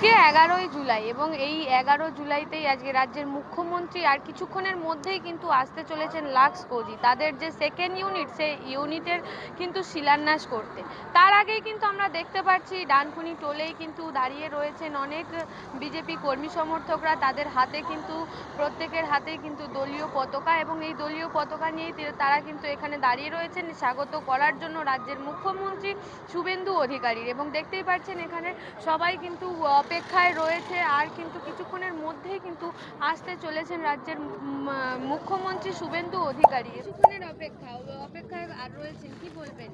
আজকে 11ই জুলাই এবং এই 11 জুলাইতেই আজকে রাজ্যের মুখ্যমন্ত্রী আর কিছুক্ষণের মধ্যেই কিন্তু আসতে চলেছেন লাক্স কোজি তাদের যে সেকেন্ড ইউনিট সেই ইউনিটের কিন্তু শিলান্যাস করতে। তার আগেই কিন্তু আমরা দেখতে পাচ্ছি ডানকুনি টোলেই কিন্তু দাঁড়িয়ে রয়েছেন অনেক বিজেপি কর্মী সমর্থকরা, তাদের হাতে কিন্তু প্রত্যেকের হাতেই কিন্তু দলীয় পতাকা এবং এই দলীয় পতাকা নিয়েই তারা কিন্তু এখানে দাঁড়িয়ে রয়েছেন স্বাগত করার জন্য রাজ্যের মুখ্যমন্ত্রী শুভেন্দু অধিকারীর। এবং দেখতেই পাচ্ছেন এখানে সবাই কিন্তু অপেক্ষায় রয়েছে আর কিন্তু কিছুক্ষণের মধ্যেই কিন্তু আসতে চলেছেন রাজ্যের মুখ্যমন্ত্রী শুভেন্দু অধিকারী। কিছুক্ষণের অপেক্ষায় আর রয়েছেন, কি বলবেন?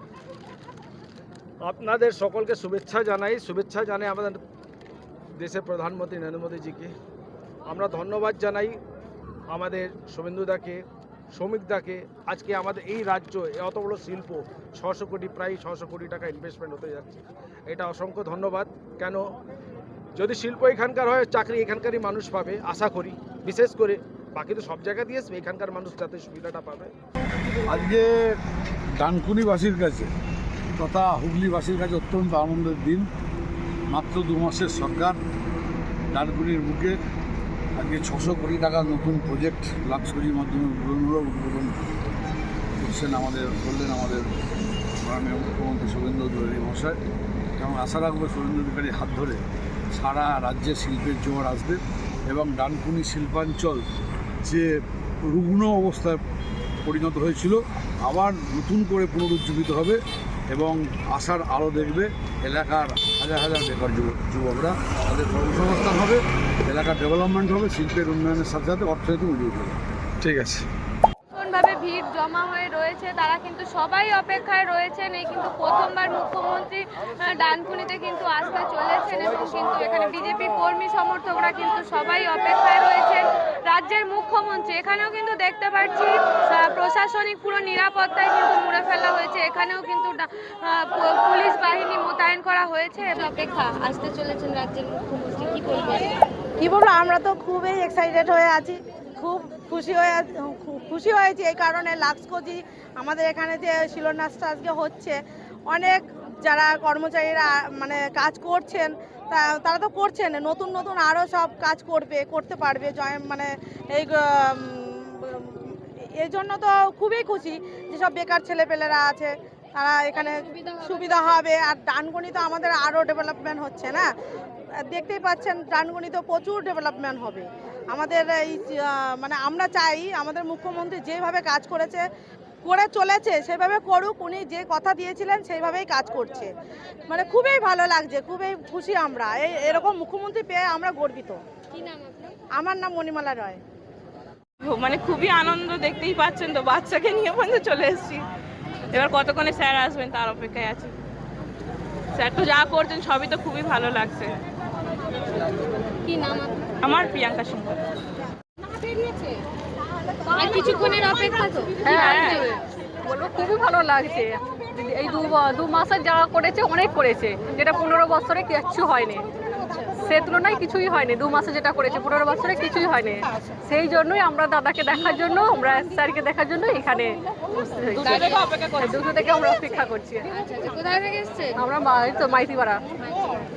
আপনাদের সকলকে শুভেচ্ছা জানাই আমাদের দেশের প্রধানমন্ত্রী নরেন্দ্র মোদীজিকে। আমরা ধন্যবাদ জানাই আমাদের শুভেন্দুদাকে, শ্রমিকদাকে। আজকে আমাদের এই রাজ্য এত বড় শিল্প 600 কোটি প্রায় 600 কোটি টাকা ইনভেস্টমেন্ট হতে যাচ্ছে, এটা অসংখ্য ধন্যবাদ। কেন যদি শিল্প এখানকার হয় চাকরি এখানকারই মানুষ পাবে আশা করি, বিশেষ করে বাকি তো সব জায়গা দিয়ে এখানকার মানুষ যাতে সুবিধাটা পাবে। আজকে ডানকুনিবাসীর কাছে তথা হুগলিবাসীর কাছে অত্যন্ত আনন্দের দিন। মাত্র 2 মাসের সরকার ডানকুনির বুকে আজকে 600 কোটি টাকার নতুন প্রজেক্ট লাক্সুরির মাধ্যমে উদ্বোধন করছেন করলেন আমাদের মাননীয় মুখ্যমন্ত্রী শুভেন্দু অধিকারী মহাশয়। এবং আশা রাখবো শুভেন্দু অধিকারীর হাত ধরে সারা রাজ্যে শিল্পের জোয়ার আসবে এবং ডানকুনি শিল্পাঞ্চল যে রুগ্ন অবস্থায় পরিণত হয়েছিল আবার নতুন করে পুনরুজ্জীবিত হবে এবং আশার আলো দেখবে এলাকার হাজার হাজার বেকার যুবকরা, তাদের কর্মসংস্থান হবে, এলাকার ডেভেলপমেন্ট হবে, শিল্পের উন্নয়নের সাথে সাথে অর্থনীতি উন্নতি হবে। ঠিক আছে। ভাবে ভিড় জমা হয়ে রয়েছে, তারা কিন্তু সবাই অপেক্ষায় রয়েছেন। এই কিন্তু প্রথমবার মুখ্যমন্ত্রী ডানকুনিতে কিন্তু আসতে চলেছেন এবং কিন্তু এখানে বিজেপি কর্মী সমর্থকরা কিন্তু সবাই অপেক্ষায় রয়েছেন রাজ্যের মুখ্যমন্ত্রী। এখানেও কিন্তু দেখতে পাচ্ছি প্রশাসনিক পুরো নিরাপত্তায় কিন্তু মুড়ে ফেলা হয়েছে, এখানেও কিন্তু পুলিশ বাহিনী মোতায়েন করা হয়েছে। অপেক্ষা আসতে চলেছেন রাজ্যের মুখ্যমন্ত্রী, কি বলবেন? কি বলবো, আমরা তো খুবই এক্সাইটেড হয়ে আছি, খুব খুশি হয়েছি এই কারণে লাক্স কোজি আমাদের এখানে যে শিলান্যাসটা আজকে হচ্ছে, অনেক যারা কর্মচারীরা মানে কাজ করছেন তারা তো করছেন, নতুন নতুন আরও সব কাজ করতে পারবে মানে এই জন্য তো খুবই খুশি যেসব বেকার ছেলেপেলেরা আছে তারা এখানে সুবিধা হবে। আর ডানকুনি তো আমাদের আরও ডেভেলপমেন্ট হচ্ছে না, দেখতেই পাচ্ছেন ডানকুনি তো প্রচুর ডেভেলপমেন্ট হবে আমাদের এই মানে আমরা চাই আমাদের মুখ্যমন্ত্রী যেভাবে কাজ করে চলেছে সেভাবে করুক, উনি যে কথা দিয়েছিলেন সেইভাবেই কাজ করছে, মানে খুবই ভালো লাগছে, খুবই খুশি আমরা এরকম মুখ্যমন্ত্রী পেয়ে আমরা গর্বিত। কি নাম আপনার? আমার নাম মণিমালা রয়। মানে খুবই আনন্দ, দেখতেই পাচ্ছেন তো বাচ্চাকে নিয়ে পর্যন্ত চলে এসেছি। এবার কতক্ষণে স্যার আসবেন তার অপেক্ষায় আছি। স্যার তো যা করছেন সবই তো খুবই ভালো লাগছে। কি নাম আমার প্রিয়াঙ্কা সিংহ। আর কিছুক্ষণের অপেক্ষা তো। বলবো খুবই ভালো লাগছে। এই 2 মাসের যা করেছে অনেক করেছে, যেটা 15 বছরে কিচ্ছু হয়নি, সে তুলনায় কিছুই হয়নি। 2 মাসে যেটা করেছে 15 বছরে কিছুই হয়নি। সেই জন্যই আমরা দাদাকে দেখার জন্য, আমরা স্যারকে দেখার জন্য এখানে দুটো থেকে আমরা অপেক্ষা করছি। কোথায় থেকে এসছে? আমরা মাইতিপাড়া।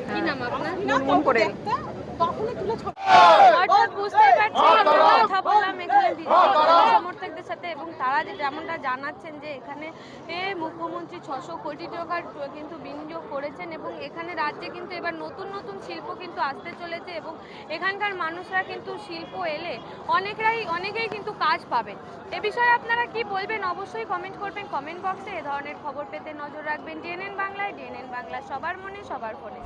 কি নাম আপনার? মন করে অর্থাৎ বুঝতেই পারছি, কথা বললাম এখানে বিজেপি সমর্থকদের সাথে এবং তারা যেমনটা জানাচ্ছেন যে এখানে মুখ্যমন্ত্রী 600 কোটি টাকার কিন্তু বিনিয়োগ করেছেন এবং এখানে রাজ্যে কিন্তু এবার নতুন নতুন শিল্প কিন্তু আসতে চলেছে এবং এখানকার মানুষরা কিন্তু শিল্প এলে অনেকেই কিন্তু কাজ পাবেন। এ বিষয়ে আপনারা কি বলবেন অবশ্যই কমেন্ট করবেন কমেন্ট বক্সে। এ ধরনের খবর পেতে নজর রাখবেন ডিএনএন বাংলায়। ডিএনএন বাংলা, সবার মনে সবার ফোনে।